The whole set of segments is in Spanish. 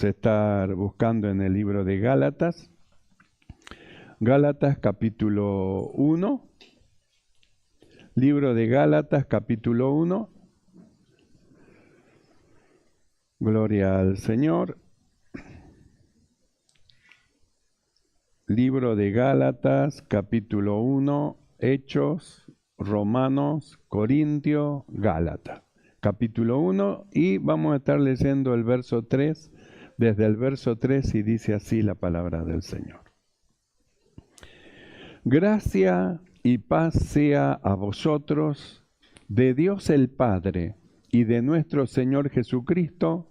Vamos a estar buscando en el libro de Gálatas. Gálatas capítulo 1. Libro de Gálatas capítulo 1. Gloria al Señor. Libro de Gálatas capítulo 1. Hechos, Romanos, Corintios, Gálatas. Capítulo 1 y vamos a estar leyendo el verso 3, desde el verso 3 y dice así la palabra del Señor. Gracia y paz sea a vosotros, de Dios el Padre y de nuestro Señor Jesucristo,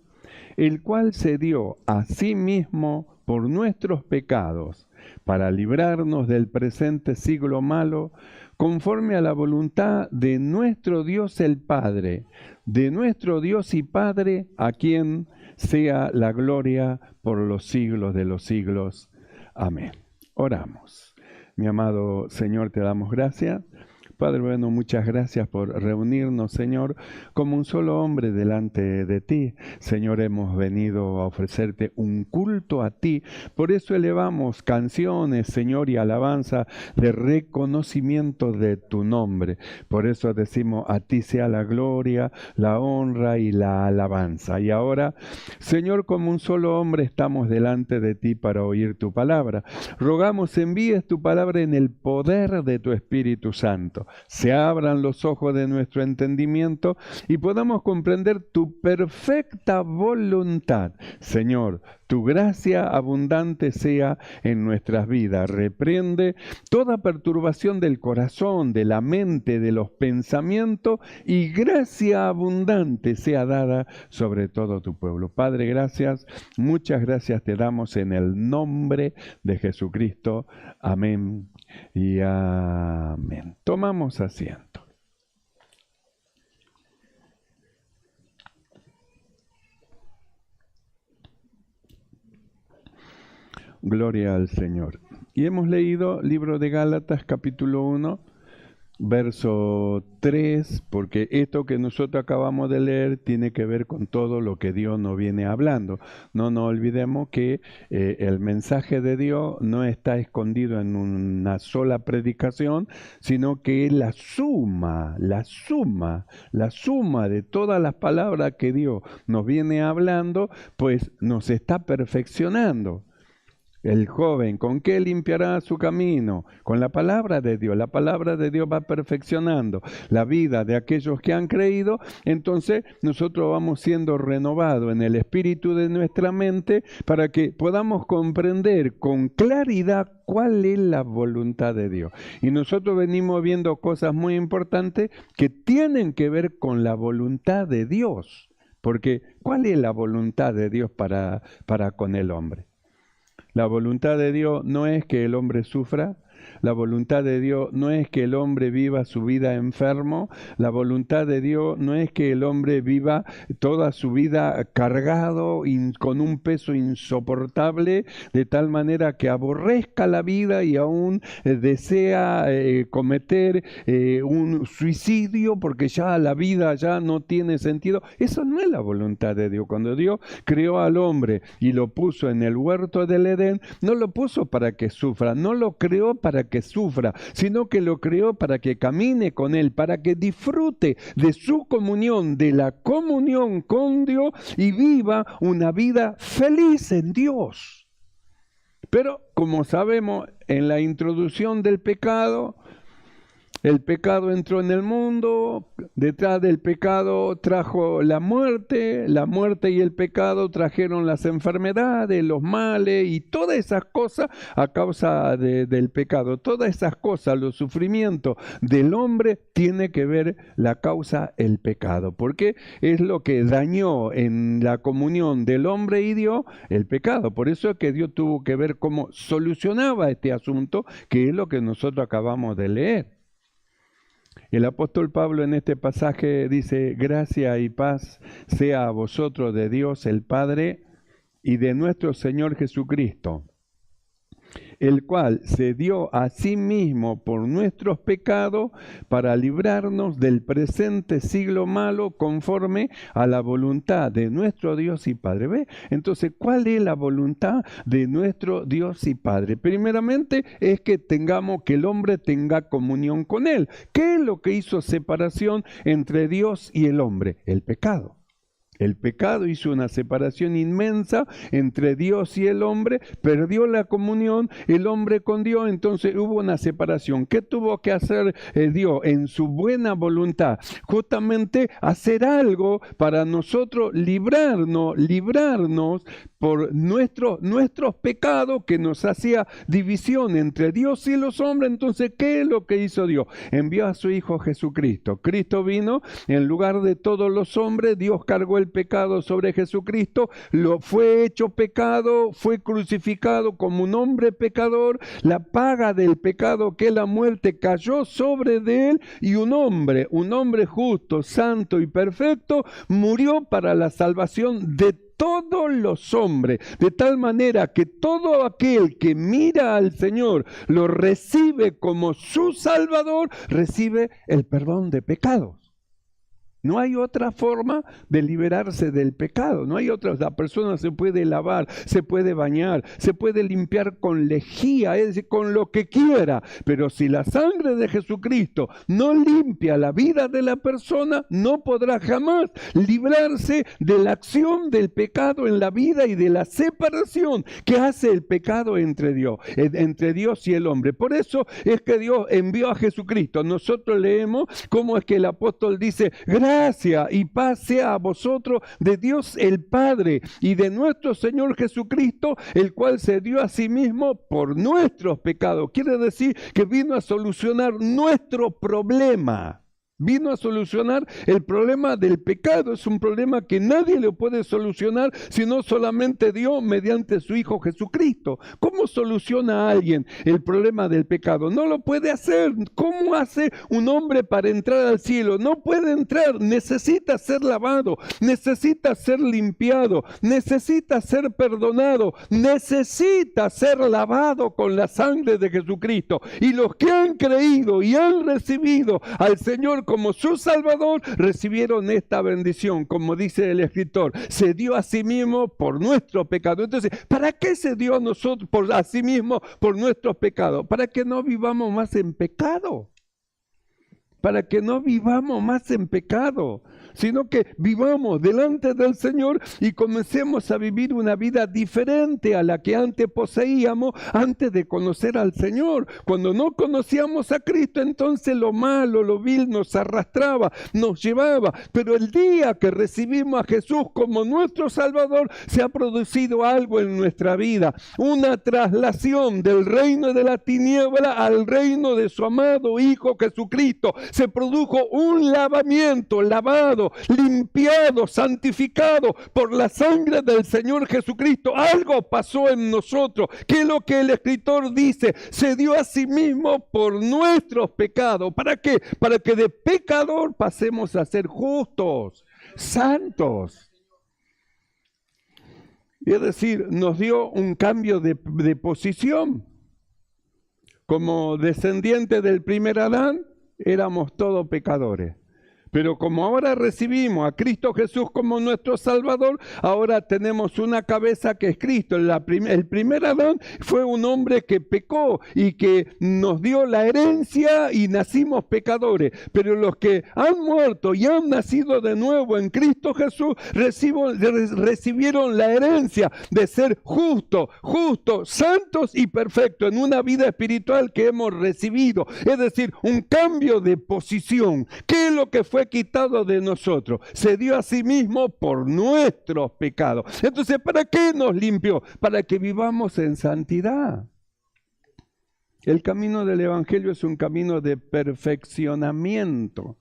el cual se dio a sí mismo por nuestros pecados, para librarnos del presente siglo malo, conforme a la voluntad de nuestro Dios el Padre, de nuestro Dios y Padre, a quien sea la gloria por los siglos de los siglos. Amén. Oramos. Mi amado Señor, te damos gracias. Padre bueno, muchas gracias por reunirnos, Señor, como un solo hombre delante de ti. Señor, hemos venido a ofrecerte un culto a ti. Por eso elevamos canciones, Señor, y alabanza de reconocimiento de tu nombre. Por eso decimos, a ti sea la gloria, la honra y la alabanza. Y ahora, Señor, como un solo hombre estamos delante de ti para oír tu palabra. Rogamos envíes tu palabra en el poder de tu Espíritu Santo. Se abran los ojos de nuestro entendimiento y podamos comprender tu perfecta voluntad. Señor, tu gracia abundante sea en nuestras vidas. Reprende toda perturbación del corazón, de la mente, de los pensamientos, y gracia abundante sea dada sobre todo tu pueblo. Padre, gracias, muchas gracias te damos en el nombre de Jesucristo. Amén y amén. Tomamos asiento. Gloria al Señor. Y hemos leído libro de Gálatas capítulo 1, verso 3, porque esto que nosotros acabamos de leer tiene que ver con todo lo que Dios nos viene hablando. No nos olvidemos que el mensaje de Dios no está escondido en una sola predicación, sino que es la suma de todas las palabras que Dios nos viene hablando, pues nos está perfeccionando. El joven, ¿con qué limpiará su camino? Con la palabra de Dios. La palabra de Dios va perfeccionando la vida de aquellos que han creído. Entonces nosotros vamos siendo renovados en el espíritu de nuestra mente para que podamos comprender con claridad cuál es la voluntad de Dios. Y nosotros venimos viendo cosas muy importantes que tienen que ver con la voluntad de Dios. Porque ¿cuál es la voluntad de Dios para con el hombre? La voluntad de Dios no es que el hombre sufra. La voluntad de Dios no es que el hombre viva su vida enfermo. La voluntad de Dios no es que el hombre viva toda su vida cargado con un peso insoportable, de tal manera que aborrezca la vida y aún desea cometer un suicidio porque ya la vida ya no tiene sentido. Eso no es la voluntad de Dios. Cuando Dios creó al hombre y lo puso en el huerto del Edén, no lo puso para que sufra, no lo creó para que sufra, sino que lo creó para que camine con Él, para que disfrute de su comunión, de la comunión con Dios y viva una vida feliz en Dios. Pero, como sabemos, en la introducción del pecado, el pecado entró en el mundo, detrás del pecado trajo la muerte y el pecado trajeron las enfermedades, los males y todas esas cosas a causa del pecado. Todas esas cosas, los sufrimientos del hombre, tiene que ver la causa, el pecado, porque es lo que dañó en la comunión del hombre y Dios, el pecado. Por eso es que Dios tuvo que ver cómo solucionaba este asunto, que es lo que nosotros acabamos de leer. El apóstol Pablo en este pasaje dice, gracia y paz sea a vosotros de Dios el Padre y de nuestro Señor Jesucristo, el cual se dio a sí mismo por nuestros pecados para librarnos del presente siglo malo conforme a la voluntad de nuestro Dios y Padre. ¿Ve? Entonces, ¿cuál es la voluntad de nuestro Dios y Padre? Primeramente es que que el hombre tenga comunión con Él. ¿Qué es lo que hizo separación entre Dios y el hombre? El pecado. El pecado hizo una separación inmensa entre Dios y el hombre, perdió la comunión el hombre con Dios, entonces hubo una separación. ¿Qué tuvo que hacer Dios en su buena voluntad? Justamente hacer algo para nosotros librarnos por nuestros pecados que nos hacía división entre Dios y los hombres. Entonces, ¿qué es lo que hizo Dios? Envió a su Hijo Jesucristo. Cristo vino en lugar de todos los hombres, Dios cargó el pecado sobre Jesucristo, fue hecho pecado, fue crucificado como un hombre pecador, la paga del pecado que es la muerte cayó sobre de él y un hombre justo, santo y perfecto, murió para la salvación de todos los hombres, de tal manera que todo aquel que mira al Señor, lo recibe como su Salvador, recibe el perdón de pecados. No hay otra forma de liberarse del pecado, no hay otra. La persona se puede lavar, se puede bañar, se puede limpiar con lejía, es decir, con lo que quiera, pero si la sangre de Jesucristo no limpia la vida de la persona, no podrá jamás librarse de la acción del pecado en la vida y de la separación que hace el pecado entre Dios y el hombre. Por eso es que Dios envió a Jesucristo. Nosotros leemos cómo es que el apóstol dice: gracia y paz sea a vosotros de Dios el Padre y de nuestro Señor Jesucristo, el cual se dio a sí mismo por nuestros pecados. Quiere decir que vino a solucionar nuestro problema. Vino a solucionar el problema del pecado. Es un problema que nadie lo puede solucionar sino solamente Dios mediante su Hijo Jesucristo. ¿Cómo soluciona a alguien el problema del pecado? No lo puede hacer. ¿Cómo hace un hombre para entrar al cielo? No puede entrar. Necesita ser lavado, necesita ser limpiado, necesita ser perdonado, necesita ser lavado con la sangre de Jesucristo. Y los que han creído y han recibido al Señor como su Salvador, recibieron esta bendición, como dice el escritor, se dio a sí mismo por nuestro pecado. Entonces, ¿para qué se dio a nosotros a sí mismo por nuestros pecados? Para que no vivamos más en pecado. Para que no vivamos más en pecado, sino que vivamos delante del Señor y comencemos a vivir una vida diferente a la que antes poseíamos, antes de conocer al Señor. Cuando no conocíamos a Cristo, entonces lo malo, lo vil nos arrastraba, nos llevaba. Pero el día que recibimos a Jesús como nuestro Salvador, se ha producido algo en nuestra vida, una traslación del reino de la tiniebla al reino de su amado Hijo Jesucristo. Se produjo un lavado, limpiado, santificado por la sangre del Señor Jesucristo. Algo pasó en nosotros, que es lo que el escritor dice, se dio a sí mismo por nuestros pecados. ¿Para qué? Para que de pecador pasemos a ser justos, santos. Es decir, nos dio un cambio de posición. Como descendiente del primer Adán, éramos todos pecadores. Pero como ahora recibimos a Cristo Jesús como nuestro Salvador, ahora tenemos una cabeza que es Cristo. El primer Adán fue un hombre que pecó y que nos dio la herencia y nacimos pecadores. Pero los que han muerto y han nacido de nuevo en Cristo Jesús recibieron la herencia de ser justos, santos y perfectos en una vida espiritual que hemos recibido. Es decir, un cambio de posición. ¿Qué es lo que fue quitado de nosotros? Se dio a sí mismo por nuestros pecados. Entonces, ¿para qué nos limpió? Para que vivamos en santidad. El camino del Evangelio es un camino de perfeccionamiento.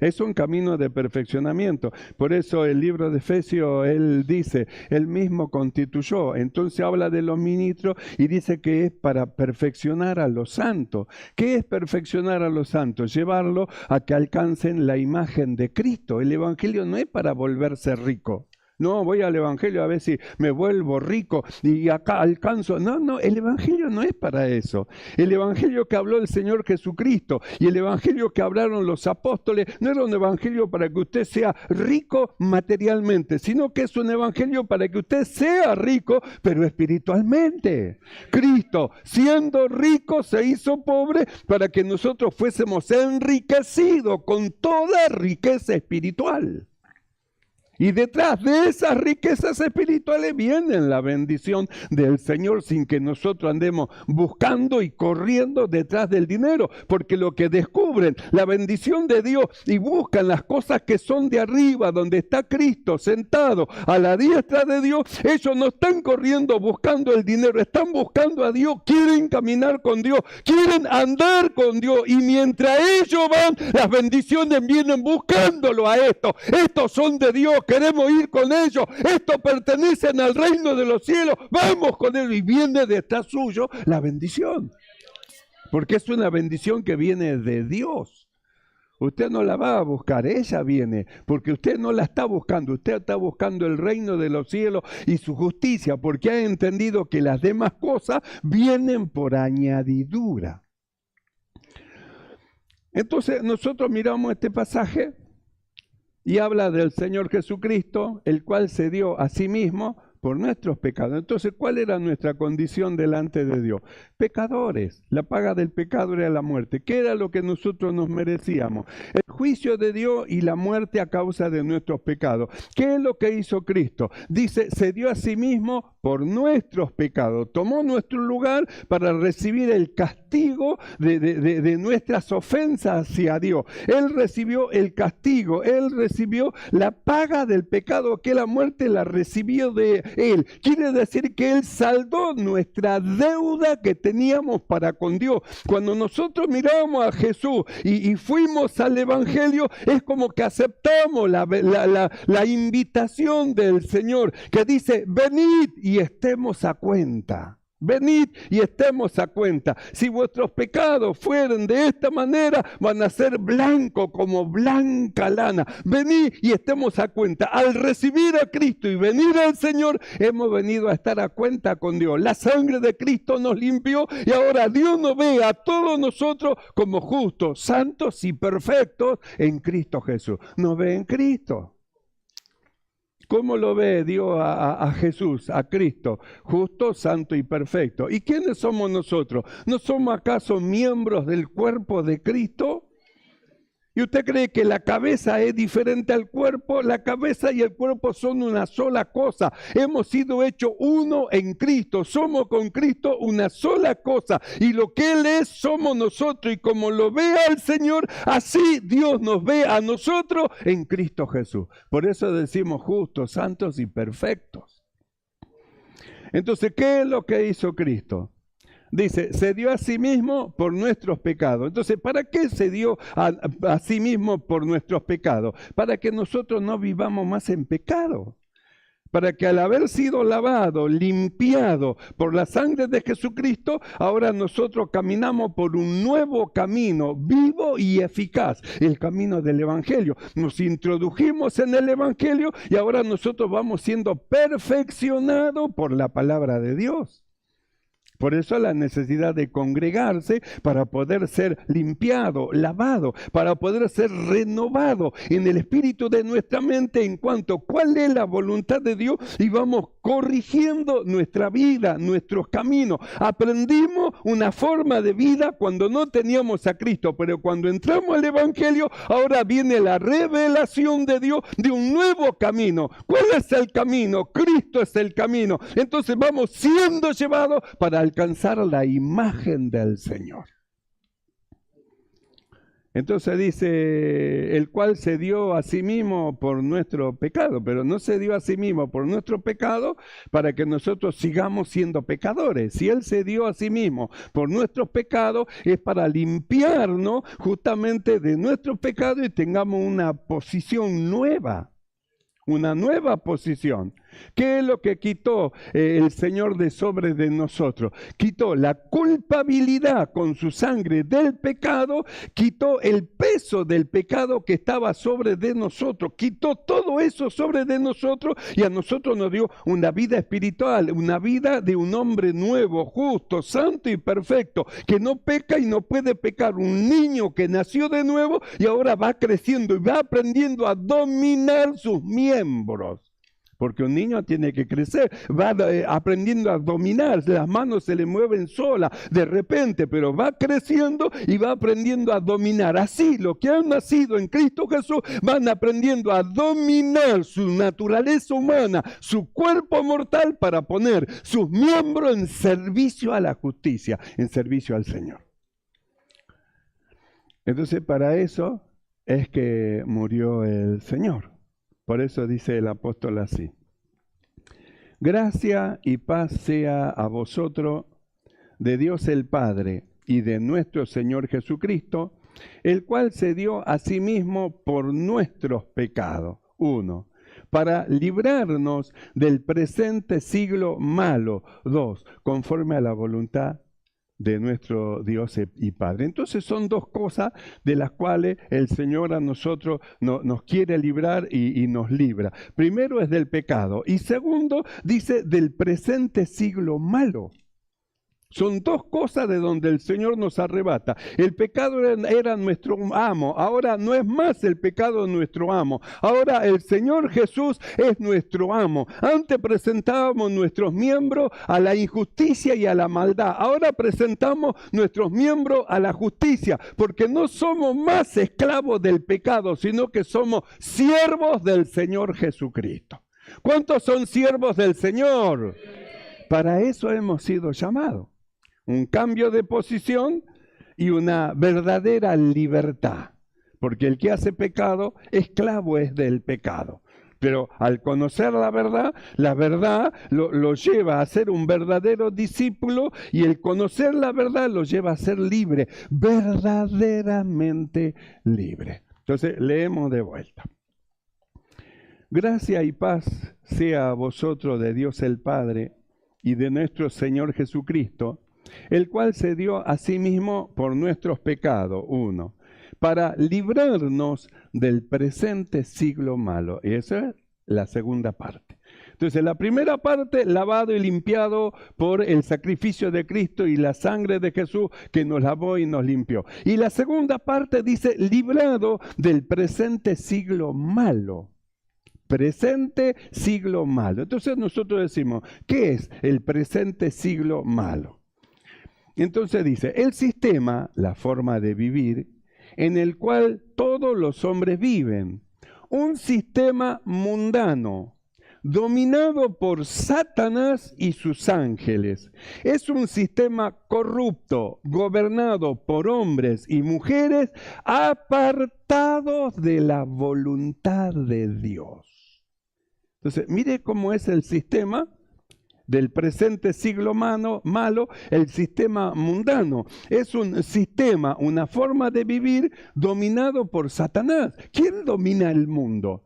Es un camino de perfeccionamiento. Por eso el libro de Efesios, él dice, él mismo constituyó. Entonces habla de los ministros y dice que es para perfeccionar a los santos. ¿Qué es perfeccionar a los santos? Llevarlo a que alcancen la imagen de Cristo. El Evangelio no es para volverse rico. No, voy al Evangelio a ver si me vuelvo rico y acá alcanzo. No, el Evangelio no es para eso. El Evangelio que habló el Señor Jesucristo y el Evangelio que hablaron los apóstoles no era un Evangelio para que usted sea rico materialmente, sino que es un Evangelio para que usted sea rico, pero espiritualmente. Cristo, siendo rico, se hizo pobre para que nosotros fuésemos enriquecidos con toda riqueza espiritual. Y detrás de esas riquezas espirituales viene la bendición del Señor sin que nosotros andemos buscando y corriendo detrás del dinero. Porque lo que descubren la bendición de Dios y buscan las cosas que son de arriba, donde está Cristo sentado a la diestra de Dios, ellos no están corriendo buscando el dinero, están buscando a Dios, quieren caminar con Dios, quieren andar con Dios. Y mientras ellos van, las bendiciones vienen buscándolo a estos. Estos son de Dios. Queremos ir con ellos, estos pertenecen al reino de los cielos, vamos con ellos y viene detrás suyo la bendición. Porque es una bendición que viene de Dios. Usted no la va a buscar, ella viene, porque usted no la está buscando, usted está buscando el reino de los cielos y su justicia, porque ha entendido que las demás cosas vienen por añadidura. Entonces nosotros miramos este pasaje y habla del Señor Jesucristo, el cual se dio a sí mismo por nuestros pecados. Entonces, ¿cuál era nuestra condición delante de Dios? Pecadores. La paga del pecado era la muerte. ¿Qué era lo que nosotros nos merecíamos? El juicio de Dios y la muerte a causa de nuestros pecados. ¿Qué es lo que hizo Cristo? Dice, se dio a sí mismo por nuestros pecados. Tomó nuestro lugar para recibir el castigo de nuestras ofensas hacia Dios. Él recibió el castigo. Él recibió la paga del pecado, que la muerte la recibió de Él. Quiere decir que Él saldó nuestra deuda que teníamos para con Dios. Cuando nosotros miramos a Jesús y fuimos al Evangelio, es como que aceptamos la invitación del Señor, que dice, venid y estemos a cuenta. Venid y estemos a cuenta. Si vuestros pecados fueren de esta manera, van a ser blancos como blanca lana. Venid y estemos a cuenta. Al recibir a Cristo y venir al Señor, hemos venido a estar a cuenta con Dios. La sangre de Cristo nos limpió y ahora Dios nos ve a todos nosotros como justos, santos y perfectos en Cristo Jesús. Nos ve en Cristo. ¿Cómo lo ve Dios a Jesús, a Cristo? Justo, santo y perfecto. ¿Y quiénes somos nosotros? ¿No somos acaso miembros del cuerpo de Cristo? ¿Y usted cree que la cabeza es diferente al cuerpo? La cabeza y el cuerpo son una sola cosa. Hemos sido hechos uno en Cristo. Somos con Cristo una sola cosa. Y lo que Él es, somos nosotros. Y como lo ve al Señor, así Dios nos ve a nosotros en Cristo Jesús. Por eso decimos justos, santos y perfectos. Entonces, ¿qué es lo que hizo Cristo? Dice, se dio a sí mismo por nuestros pecados. Entonces, ¿para qué se dio a sí mismo por nuestros pecados? Para que nosotros no vivamos más en pecado. Para que al haber sido lavado, limpiado por la sangre de Jesucristo, ahora nosotros caminamos por un nuevo camino, vivo y eficaz, el camino del Evangelio. Nos introdujimos en el Evangelio y ahora nosotros vamos siendo perfeccionados por la palabra de Dios. Por eso la necesidad de congregarse para poder ser limpiado, lavado, para poder ser renovado en el espíritu de nuestra mente en cuanto a cuál es la voluntad de Dios y vamos corrigiendo nuestra vida, nuestros caminos. Aprendimos una forma de vida cuando no teníamos a Cristo, pero cuando entramos al Evangelio, ahora viene la revelación de Dios de un nuevo camino. ¿Cuál es el camino? Cristo es el camino. Entonces vamos siendo llevados para alcanzar la imagen del Señor. Entonces dice, el cual se dio a sí mismo por nuestro pecado, pero no se dio a sí mismo por nuestro pecado para que nosotros sigamos siendo pecadores. Si Él se dio a sí mismo por nuestros pecados, es para limpiarnos justamente de nuestros pecados y tengamos una posición nueva, una nueva posición. ¿Qué es lo que quitó el Señor de sobre de nosotros? Quitó la culpabilidad con su sangre del pecado, quitó el peso del pecado que estaba sobre de nosotros, quitó todo eso sobre de nosotros y a nosotros nos dio una vida espiritual, una vida de un hombre nuevo, justo, santo y perfecto, que no peca y no puede pecar. Un niño que nació de nuevo y ahora va creciendo y va aprendiendo a dominar sus miembros. Porque un niño tiene que crecer, va aprendiendo a dominar, las manos se le mueven solas de repente, pero va creciendo y va aprendiendo a dominar. Así, los que han nacido en Cristo Jesús van aprendiendo a dominar su naturaleza humana, su cuerpo mortal, para poner sus miembros en servicio a la justicia, en servicio al Señor. Entonces, para eso es que murió el Señor. Por eso dice el apóstol así: gracia y paz sea a vosotros de Dios el Padre y de nuestro Señor Jesucristo, el cual se dio a sí mismo por nuestros pecados. 1. Para librarnos del presente siglo malo. 2. Conforme a la voluntad de nuestro Dios y Padre. Entonces son dos cosas de las cuales el Señor a nosotros nos quiere librar y nos libra. Primero es del pecado y segundo dice del presente siglo malo. Son dos cosas de donde el Señor nos arrebata. El pecado era nuestro amo, ahora no es más el pecado nuestro amo. Ahora el Señor Jesús es nuestro amo. Antes presentábamos nuestros miembros a la injusticia y a la maldad. Ahora presentamos nuestros miembros a la justicia, porque no somos más esclavos del pecado, sino que somos siervos del Señor Jesucristo. ¿Cuántos son siervos del Señor? Para eso hemos sido llamados. Un cambio de posición y una verdadera libertad. Porque el que hace pecado, esclavo es del pecado. Pero al conocer la verdad lo lleva a ser un verdadero discípulo y el conocer la verdad lo lleva a ser libre, verdaderamente libre. Entonces leemos de vuelta. Gracia y paz sea a vosotros de Dios el Padre y de nuestro Señor Jesucristo, el cual se dio a sí mismo por nuestros pecados, 1, para librarnos del presente siglo malo. Y esa es la segunda parte. Entonces, la primera parte, lavado y limpiado por el sacrificio de Cristo y la sangre de Jesús que nos lavó y nos limpió. Y la segunda parte dice, librado del presente siglo malo. Presente siglo malo. Entonces nosotros decimos, ¿qué es el presente siglo malo? Entonces dice, el sistema, la forma de vivir, en el cual todos los hombres viven. Un sistema mundano, dominado por Satanás y sus ángeles. Es un sistema corrupto, gobernado por hombres y mujeres apartados de la voluntad de Dios. Entonces, mire cómo es el sistema del presente siglo malo, el sistema mundano. Es un sistema, una forma de vivir dominado por Satanás. ¿Quién domina el mundo?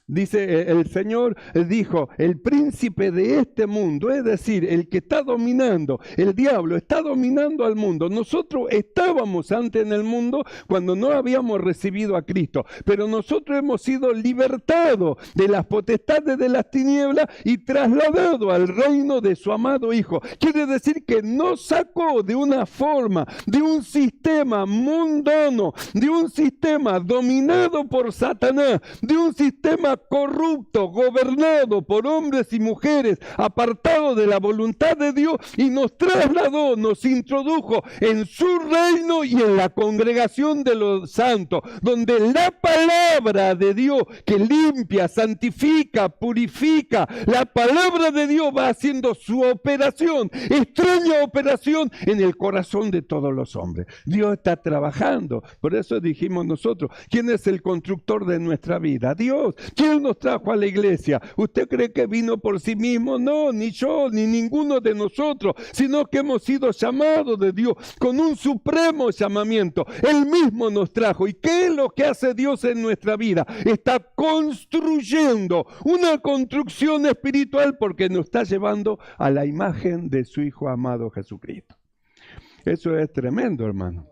Dice el Señor, dijo, el príncipe de este mundo, es decir, el que está dominando, el diablo está dominando al mundo. Nosotros estábamos antes en el mundo cuando no habíamos recibido a Cristo, pero nosotros hemos sido libertados de las potestades de las tinieblas y trasladados al reino de su amado Hijo. Quiere decir que nos sacó de una forma, de un sistema mundano, de un sistema dominado por Satanás, de un sistema corrupto, gobernado por hombres y mujeres, apartados de la voluntad de Dios, y nos trasladó, nos introdujo en su reino y en la congregación de los santos, donde la palabra de Dios que limpia, santifica, purifica, la palabra de Dios va haciendo su operación, extraña operación en el corazón de todos los hombres. Dios está trabajando. Por eso dijimos nosotros, ¿quién es el constructor de nuestra vida? Dios. ¿Quién nos trajo a la iglesia? ¿Usted cree que vino por sí mismo? No, ni yo, ni ninguno de nosotros, sino que hemos sido llamados de Dios con un supremo llamamiento. Él mismo nos trajo. ¿Y qué es lo que hace Dios en nuestra vida? Está construyendo una construcción espiritual porque nos está llevando a la imagen de su Hijo amado Jesucristo. Eso es tremendo, hermano.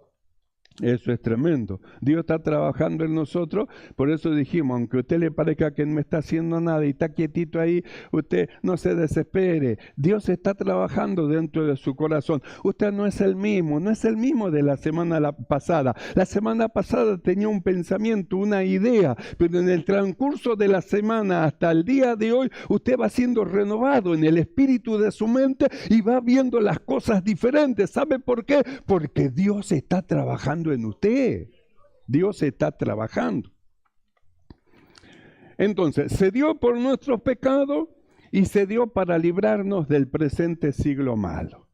Eso es tremendo. Dios está trabajando en nosotros, por eso dijimos, aunque a usted le parezca que no está haciendo nada y está quietito ahí, usted no se desespere. Dios está trabajando dentro de su corazón. Usted no es el mismo de la semana pasada. La semana pasada tenía un pensamiento, una idea, pero en el transcurso de la semana hasta el día de hoy, usted va siendo renovado en el espíritu de su mente y va viendo las cosas diferentes. ¿Sabe por qué? Porque Dios está trabajando en usted. Dios está trabajando. Entonces, se dio por nuestros pecados y se dio para librarnos del presente siglo malo.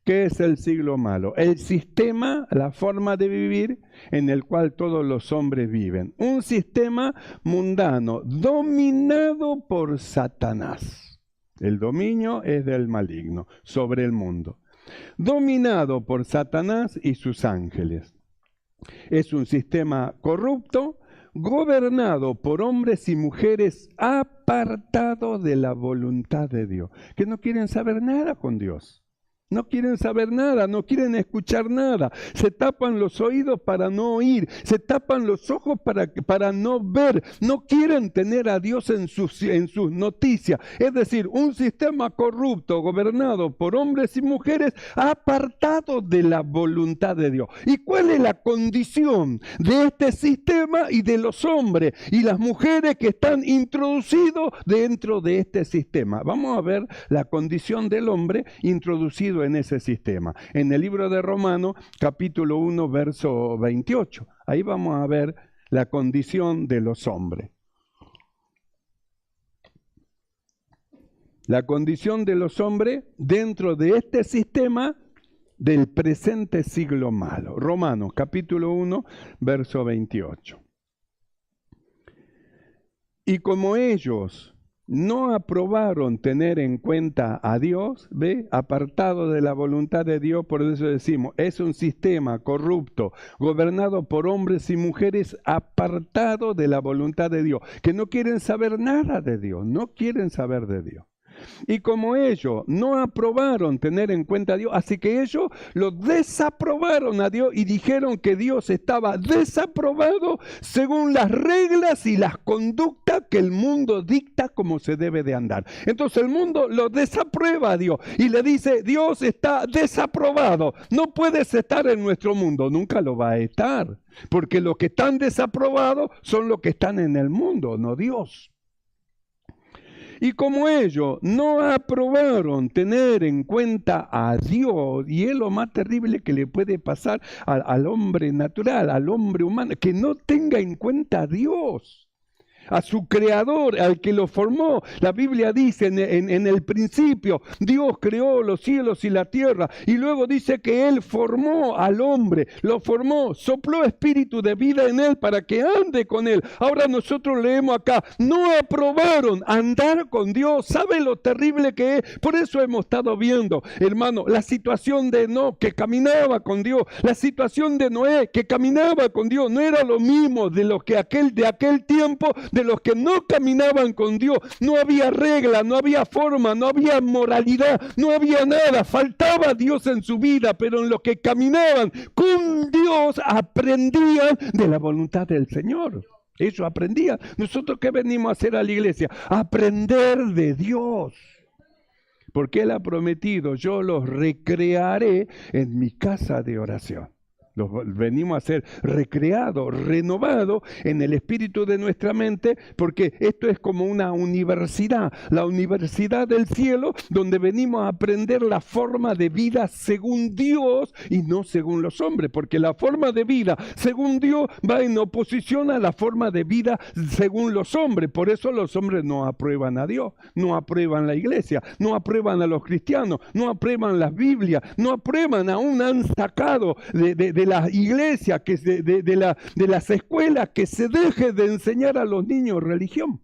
¿Qué es el siglo malo? El sistema, la forma de vivir en el cual todos los hombres viven. Un sistema mundano dominado por Satanás. El dominio es del maligno sobre el mundo. Dominado por Satanás y sus ángeles. Es un sistema corrupto, gobernado por hombres y mujeres apartados de la voluntad de Dios, que no quieren saber nada con Dios. No quieren saber nada, no quieren escuchar nada. Se tapan los oídos para no oír, se tapan los ojos para no ver. No quieren tener a Dios en sus noticias. Es decir, un sistema corrupto, gobernado por hombres y mujeres apartados de la voluntad de Dios. ¿Y cuál es la condición de este sistema y de los hombres y las mujeres que están introducidos dentro de este sistema? Vamos a ver la condición del hombre introducido en ese sistema. En el libro de Romanos, capítulo 1, verso 28. Ahí vamos a ver la condición de los hombres. La condición de los hombres dentro de este sistema del presente siglo malo. Romanos, capítulo 1, verso 28. Y como ellos no aprobaron tener en cuenta a Dios, ¿ve? Apartado de la voluntad de Dios, por eso decimos, es un sistema corrupto, gobernado por hombres y mujeres apartados de la voluntad de Dios, que no quieren saber nada de Dios, no quieren saber de Dios. Y como ellos no aprobaron tener en cuenta a Dios, así que ellos lo desaprobaron a Dios y dijeron que Dios estaba desaprobado según las reglas y las conductas que el mundo dicta como se debe de andar. Entonces el mundo lo desaprueba a Dios y le dice, Dios está desaprobado, no puedes estar en nuestro mundo, nunca lo va a estar, porque los que están desaprobados son los que están en el mundo, no Dios. Y como ellos no aprobaron tener en cuenta a Dios, y es lo más terrible que le puede pasar al hombre natural, al hombre humano, que no tenga en cuenta a Dios, a su creador, al que lo formó. La Biblia dice en el principio, Dios creó los cielos y la tierra, y luego dice que Él formó al hombre, lo formó, sopló espíritu de vida en Él para que ande con Él. Ahora nosotros leemos acá, no aprobaron andar con Dios. ¿Sabe lo terrible que es? Por eso hemos estado viendo, hermano, la situación de Enoc, que caminaba con Dios, la situación de Noé, que caminaba con Dios, no era lo mismo de lo que de aquel tiempo, de los que no caminaban con Dios. No había regla, no había forma, no había moralidad, no había nada. Faltaba Dios en su vida, pero en los que caminaban con Dios aprendían de la voluntad del Señor. Ellos aprendían. ¿Nosotros qué venimos a hacer a la iglesia? Aprender de Dios. Porque Él ha prometido, yo los recrearé en mi casa de oración. Los venimos a ser recreados, renovados en el espíritu de nuestra mente, porque esto es como una universidad, la universidad del cielo, donde venimos a aprender la forma de vida según Dios y no según los hombres, porque la forma de vida según Dios va en oposición a la forma de vida según los hombres. Por eso los hombres no aprueban a Dios, no aprueban la iglesia, no aprueban a los cristianos, no aprueban las Biblias, no aprueban, aún han sacado de las iglesias, de las escuelas, que se deje de enseñar a los niños religión.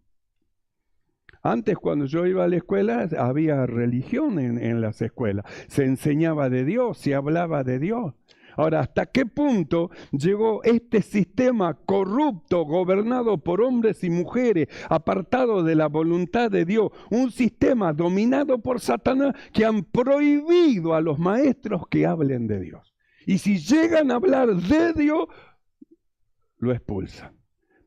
Antes, cuando yo iba a la escuela, había religión en las escuelas. Se enseñaba de Dios, se hablaba de Dios. Ahora, ¿hasta qué punto llegó este sistema corrupto, gobernado por hombres y mujeres, apartado de la voluntad de Dios? Un sistema dominado por Satanás, que han prohibido a los maestros que hablen de Dios. Y si llegan a hablar de Dios, lo expulsan.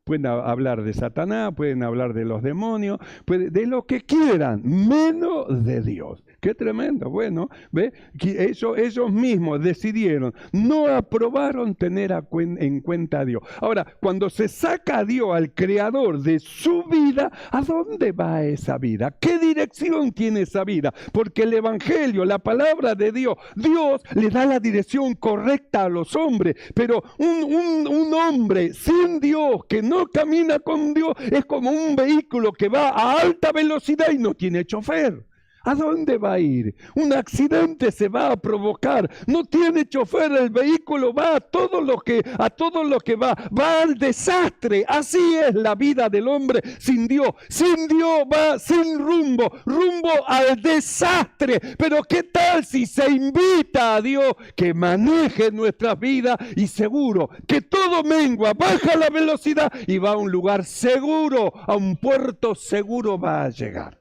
Pueden hablar de Satanás, pueden hablar de los demonios, de lo que quieran, menos de Dios. Qué tremendo. Bueno, ¿ve? Ellos mismos decidieron, no aprobaron tener en cuenta a Dios. Ahora, cuando se saca a Dios, al creador de su vida, ¿a dónde va esa vida? ¿Qué dirección tiene esa vida? Porque el evangelio, la palabra de Dios, Dios le da la dirección correcta a los hombres, pero un hombre sin Dios, que no camina con Dios, es como un vehículo que va a alta velocidad y no tiene chofer. ¿A dónde va a ir? Un accidente se va a provocar. No tiene chofer, el vehículo va a todo lo que va al desastre. Así es la vida del hombre sin Dios. Sin Dios va sin rumbo al desastre. Pero ¿qué tal si se invita a Dios que maneje nuestras vidas? Y seguro que todo mengua, baja la velocidad y va a un lugar seguro, a un puerto seguro va a llegar.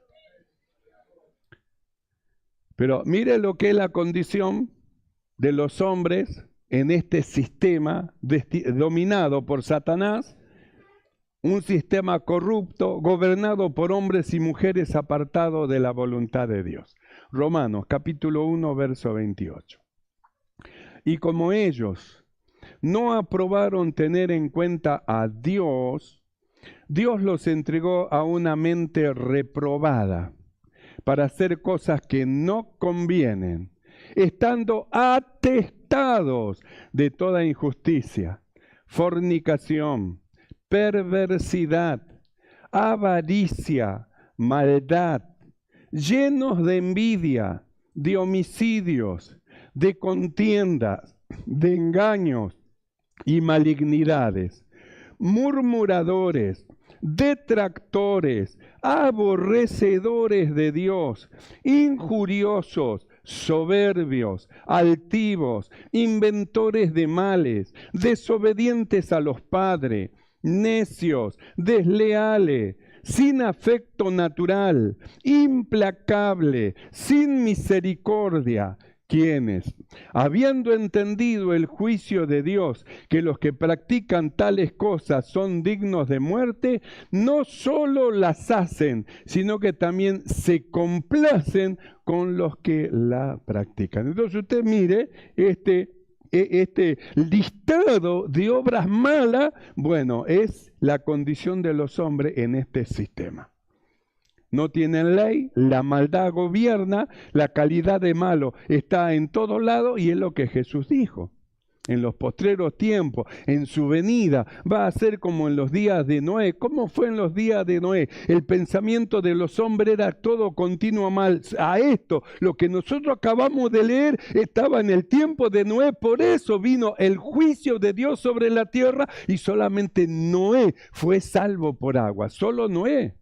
Pero mire lo que es la condición de los hombres en este sistema dominado por Satanás, un sistema corrupto, gobernado por hombres y mujeres apartados de la voluntad de Dios. Romanos capítulo 1, verso 28. Y como ellos no aprobaron tener en cuenta a Dios, Dios los entregó a una mente reprobada, para hacer cosas que no convienen, estando atestados de toda injusticia, fornicación, perversidad, avaricia, maldad, llenos de envidia, de homicidios, de contiendas, de engaños y malignidades, murmuradores, detractores, aborrecedores de Dios, injuriosos, soberbios, altivos, inventores de males, desobedientes a los padres, necios, desleales, sin afecto natural, implacable, sin misericordia, quienes, habiendo entendido el juicio de Dios, que los que practican tales cosas son dignos de muerte, no solo las hacen, sino que también se complacen con los que la practican. Entonces usted mire este listado de obras malas. Bueno, es la condición de los hombres en este sistema. No tienen ley, la maldad gobierna, la calidad de malo está en todos lados, y es lo que Jesús dijo. En los postreros tiempos, en su venida, va a ser como en los días de Noé. ¿Cómo fue en los días de Noé? El pensamiento de los hombres era todo continuo mal. A esto, lo que nosotros acabamos de leer, estaba en el tiempo de Noé. Por eso vino el juicio de Dios sobre la tierra, y solamente Noé fue salvo por agua. Solo Noé.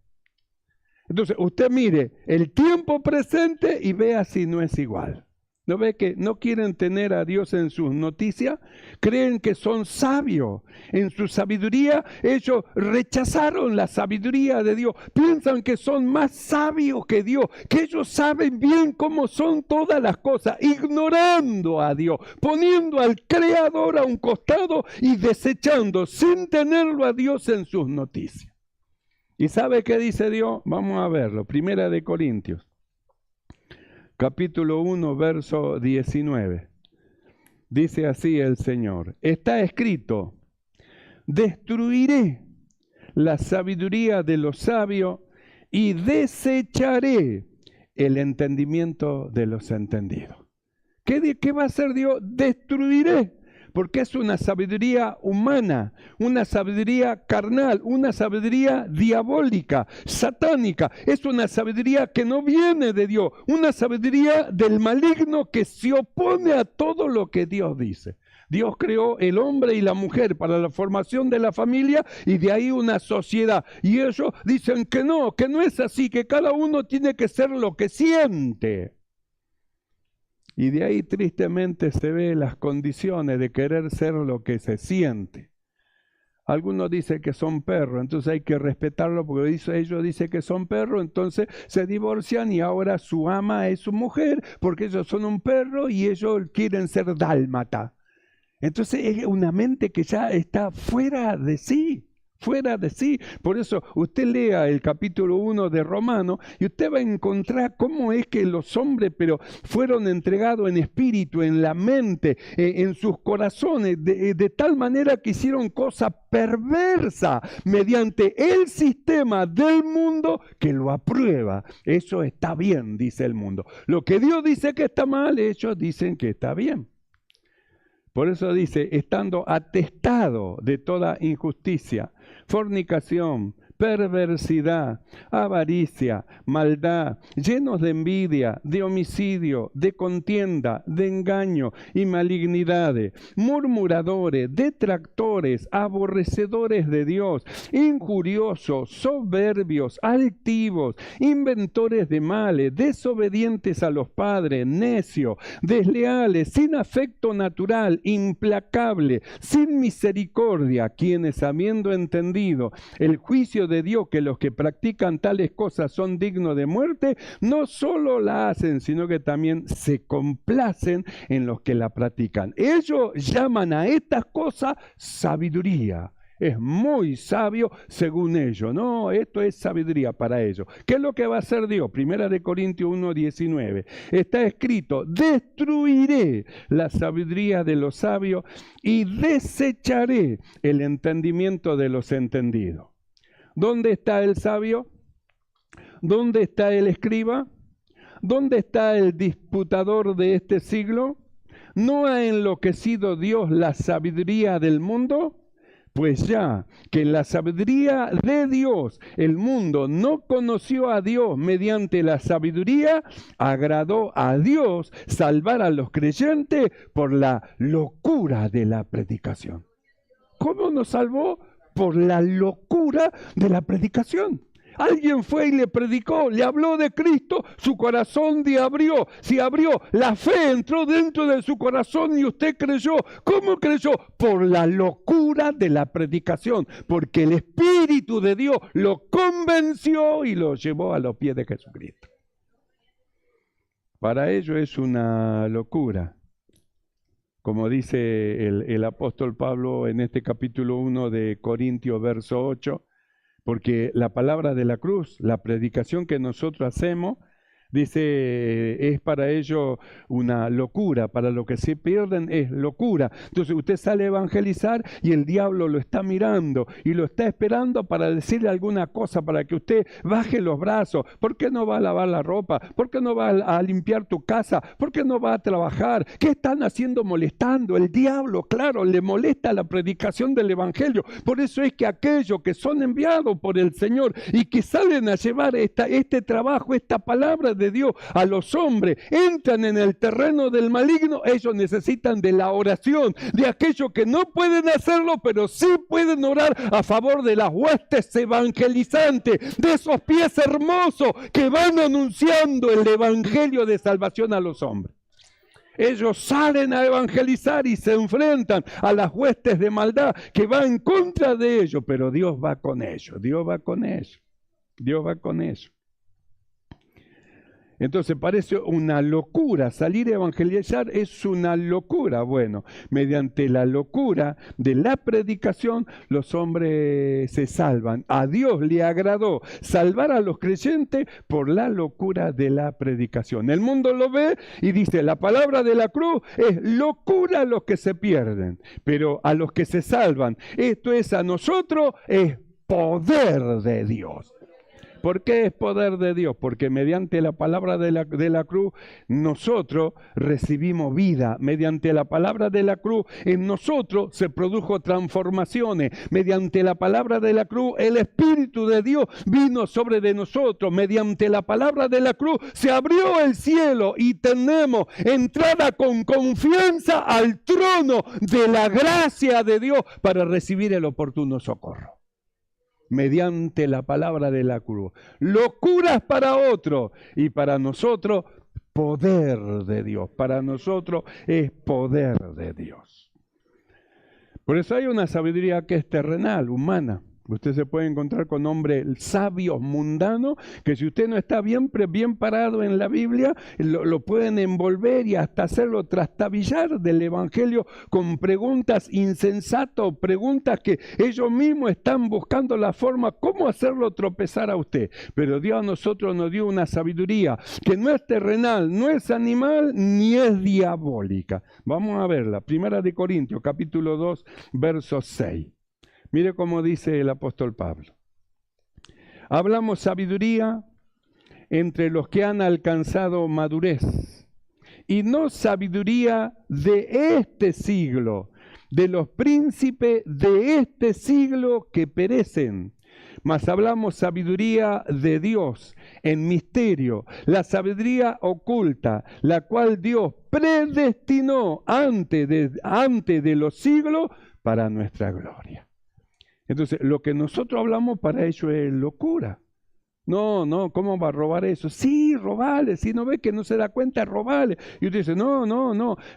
Entonces, usted mire el tiempo presente y vea si no es igual. ¿No ve que no quieren tener a Dios en sus noticias? Creen que son sabios. En su sabiduría, ellos rechazaron la sabiduría de Dios. Piensan que son más sabios que Dios, que ellos saben bien cómo son todas las cosas, ignorando a Dios, poniendo al Creador a un costado y desechando sin tenerlo a Dios en sus noticias. ¿Y sabe qué dice Dios? Vamos a verlo. Primera de Corintios, capítulo 1, verso 19. Dice así el Señor: está escrito, destruiré la sabiduría de los sabios y desecharé el entendimiento de los entendidos. ¿Qué va a hacer Dios? Destruiré. Porque es una sabiduría humana, una sabiduría carnal, una sabiduría diabólica, satánica. Es una sabiduría que no viene de Dios, una sabiduría del maligno que se opone a todo lo que Dios dice. Dios creó el hombre y la mujer para la formación de la familia y de ahí una sociedad. Y ellos dicen que no es así, que cada uno tiene que ser lo que siente. Y de ahí tristemente se ve las condiciones de querer ser lo que se siente. Algunos dicen que son perros, entonces hay que respetarlo porque ellos dicen que son perros, entonces se divorcian y ahora su ama es su mujer porque ellos son un perro y ellos quieren ser dálmata. Entonces es una mente que ya está fuera de sí. Fuera de sí. Por eso usted lea el capítulo 1 de Romanos y usted va a encontrar cómo es que los hombres fueron entregados en espíritu, en la mente, en sus corazones, de tal manera que hicieron cosas perversas mediante el sistema del mundo que lo aprueba. Eso está bien, dice el mundo. Lo que Dios dice que está mal, ellos dicen que está bien. Por eso dice, estando atestado de toda injusticia, fornicación, perversidad, avaricia, maldad, llenos de envidia, de homicidio, de contienda, de engaño y malignidades, murmuradores, detractores, aborrecedores de Dios, injuriosos, soberbios, altivos, inventores de males, desobedientes a los padres, necios, desleales, sin afecto natural, implacables, sin misericordia, quienes habiendo entendido el juicio de Dios, que los que practican tales cosas son dignos de muerte, no solo la hacen, sino que también se complacen en los que la practican. Ellos llaman a estas cosas sabiduría. Es muy sabio según ellos. No, esto es sabiduría para ellos. ¿Qué es lo que va a hacer Dios? 1 Corintios 1:19. Está escrito, destruiré la sabiduría de los sabios y desecharé el entendimiento de los entendidos. ¿Dónde está el sabio? ¿Dónde está el escriba? ¿Dónde está el disputador de este siglo? ¿No ha enloquecido Dios la sabiduría del mundo? Pues ya que en la sabiduría de Dios el mundo no conoció a Dios mediante la sabiduría, agradó a Dios salvar a los creyentes por la locura de la predicación. ¿Cómo nos salvó? Por la locura de la predicación. Alguien fue y le predicó, le habló de Cristo, su corazón se abrió, la fe entró dentro de su corazón y usted creyó. ¿Cómo creyó? Por la locura de la predicación, porque el Espíritu de Dios lo convenció y lo llevó a los pies de Jesucristo. Para ello es una locura. Como dice el apóstol Pablo en este capítulo 1 de Corintios, verso 8, porque la palabra de la cruz, la predicación que nosotros hacemos, dice, es para ellos una locura, para los que se pierden es locura. Entonces usted sale a evangelizar y el diablo lo está mirando y lo está esperando para decirle alguna cosa, para que usted baje los brazos. ¿Por qué no va a lavar la ropa? ¿Por qué no va a limpiar tu casa? ¿Por qué no va a trabajar? ¿Qué están haciendo molestando? El diablo, claro, le molesta la predicación del evangelio. Por eso es que aquellos que son enviados por el Señor y que salen a llevar este trabajo, esta palabra de Dios a los hombres, entran en el terreno del maligno. Ellos necesitan de la oración de aquellos que no pueden hacerlo, pero sí pueden orar a favor de las huestes evangelizantes, de esos pies hermosos que van anunciando el evangelio de salvación a los hombres. Ellos salen a evangelizar y se enfrentan a las huestes de maldad que van en contra de ellos, pero Dios va con ellos, Dios va con ellos, Dios va con ellos. Entonces parece una locura, salir a evangelizar es una locura. Bueno, mediante la locura de la predicación los hombres se salvan. A Dios le agradó salvar a los creyentes por la locura de la predicación. El mundo lo ve y dice, la palabra de la cruz es locura a los que se pierden, pero a los que se salvan, esto es a nosotros, es poder de Dios. ¿Por qué es poder de Dios? Porque mediante la palabra de la cruz nosotros recibimos vida. Mediante la palabra de la cruz en nosotros se produjo transformaciones. Mediante la palabra de la cruz el Espíritu de Dios vino sobre de nosotros. Mediante la palabra de la cruz se abrió el cielo y tenemos entrada con confianza al trono de la gracia de Dios para recibir el oportuno socorro. Mediante la palabra de la cruz. Locuras para otros y para nosotros poder de Dios. Para nosotros es poder de Dios. Por eso hay una sabiduría que es terrenal, humana. Usted se puede encontrar con hombres sabios mundanos que si usted no está bien parado en la Biblia, lo pueden envolver y hasta hacerlo trastabillar del Evangelio con preguntas insensatas, preguntas que ellos mismos están buscando la forma cómo hacerlo tropezar a usted. Pero Dios a nosotros nos dio una sabiduría que no es terrenal, no es animal, ni es diabólica. Vamos a verla. 1 Corintios, capítulo 2, verso 6. Mire cómo dice el apóstol Pablo. Hablamos sabiduría entre los que han alcanzado madurez, y no sabiduría de este siglo, de los príncipes de este siglo que perecen. Mas hablamos sabiduría de Dios en misterio, la sabiduría oculta, la cual Dios predestinó antes de los siglos para nuestra gloria. Entonces, lo que nosotros hablamos para ellos es locura. No, ¿cómo va a robar eso? Sí, robarle, si no ve que no se da cuenta, robarle. Y usted dice, no,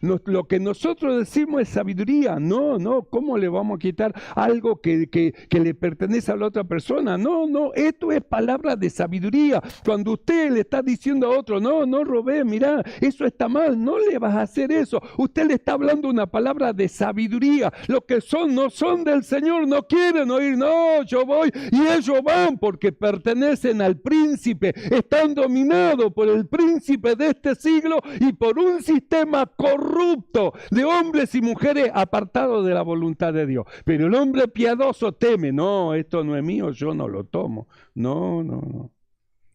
lo que nosotros decimos es sabiduría. No, ¿cómo le vamos a quitar algo que le pertenece a la otra persona? No, esto es palabra de sabiduría. Cuando usted le está diciendo a otro, no robé, mirá, eso está mal, no le vas a hacer eso. Usted le está hablando una palabra de sabiduría. Lo que no son del Señor, no quieren oír, no, yo voy, y ellos van porque pertenecen al príncipe, están dominados por el príncipe de este siglo y por un sistema corrupto de hombres y mujeres apartados de la voluntad de Dios. Pero el hombre piadoso teme, no, esto no es mío, yo no lo tomo. No.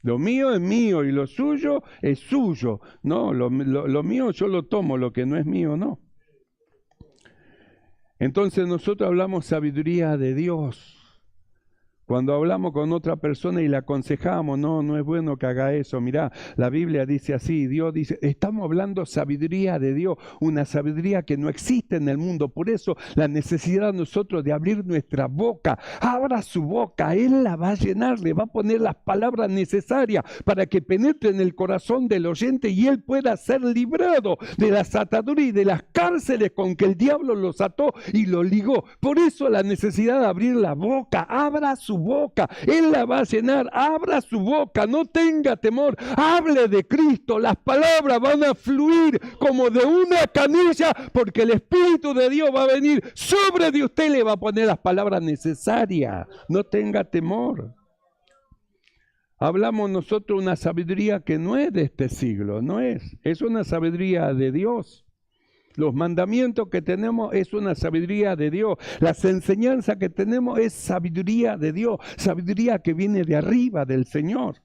Lo mío es mío y lo suyo es suyo. No, lo mío yo lo tomo, lo que no es mío no. Entonces nosotros hablamos sabiduría de Dios. Cuando hablamos con otra persona y le aconsejamos, no es bueno que haga eso. Mirá, la Biblia dice así, Dios dice, estamos hablando sabiduría de Dios, una sabiduría que no existe en el mundo. Por eso la necesidad de nosotros de abrir nuestra boca. Abra su boca, Él la va a llenar, le va a poner las palabras necesarias para que penetre en el corazón del oyente y él pueda ser librado de las ataduras y de las cárceles con que el diablo los ató y los ligó. Por eso la necesidad de abrir la boca. Abra su boca, Él la va a llenar. Abra su boca, no tenga temor, hable de Cristo, las palabras van a fluir como de una canilla porque el Espíritu de Dios va a venir sobre de usted y le va a poner las palabras necesarias. No tenga temor. Hablamos nosotros una sabiduría que no es de este siglo, es una sabiduría de Dios. Los mandamientos que tenemos es una sabiduría de Dios. Las enseñanzas que tenemos es sabiduría de Dios. Sabiduría que viene de arriba del Señor.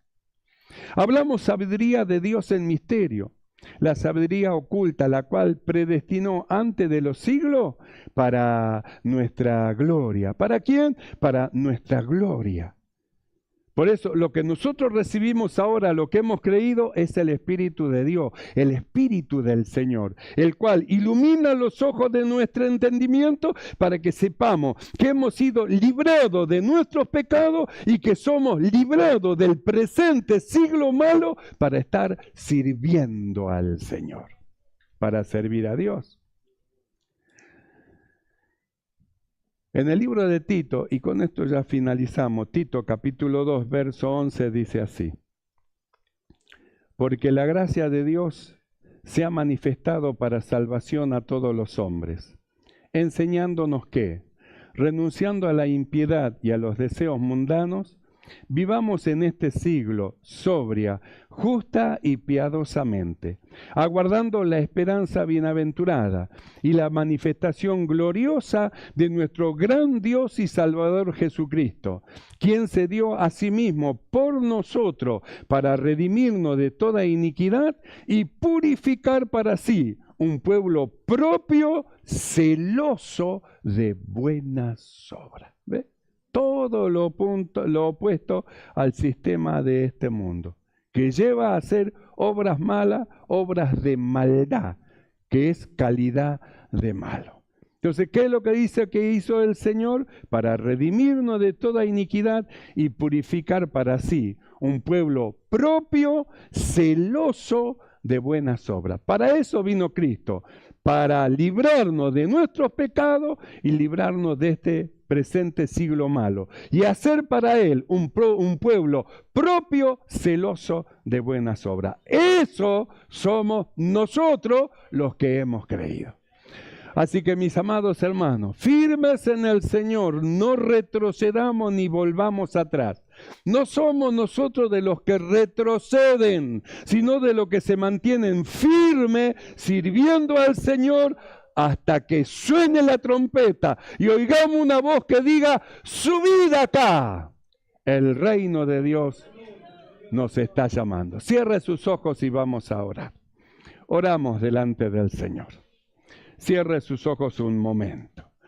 Hablamos sabiduría de Dios en misterio. La sabiduría oculta, la cual predestinó antes de los siglos para nuestra gloria. ¿Para quién? Para nuestra gloria. Por eso, lo que nosotros recibimos ahora, lo que hemos creído, es el Espíritu de Dios, el Espíritu del Señor, el cual ilumina los ojos de nuestro entendimiento para que sepamos que hemos sido librados de nuestros pecados y que somos librados del presente siglo malo para estar sirviendo al Señor, para servir a Dios. En el libro de Tito, y con esto ya finalizamos, Tito capítulo 2, verso 11 dice así: porque la gracia de Dios se ha manifestado para salvación a todos los hombres, enseñándonos que, renunciando a la impiedad y a los deseos mundanos, Vivamos en este siglo sobria, justa y piadosamente, aguardando la esperanza bienaventurada y la manifestación gloriosa de nuestro gran Dios y Salvador Jesucristo, quien se dio a sí mismo por nosotros para redimirnos de toda iniquidad y purificar para sí un pueblo propio, celoso de buenas obras. ¿Ve? Todo lo opuesto al sistema de este mundo, que lleva a hacer obras malas, obras de maldad, que es calidad de malo. Entonces, ¿qué es lo que dice que hizo el Señor? Para redimirnos de toda iniquidad y purificar para sí un pueblo propio, celoso de buenas obras. Para eso vino Cristo, para librarnos de nuestros pecados y librarnos de este presente siglo malo, y hacer para Él un pueblo propio, celoso de buenas obras. Eso somos nosotros los que hemos creído. Así que, mis amados hermanos, firmes en el Señor, no retrocedamos ni volvamos atrás. No somos nosotros de los que retroceden, sino de los que se mantienen firmes, sirviendo al Señor hasta que suene la trompeta y oigamos una voz que diga: subid acá. El reino de Dios nos está llamando. Cierre sus ojos y vamos a orar. Oramos delante del Señor. Cierre sus ojos un momento.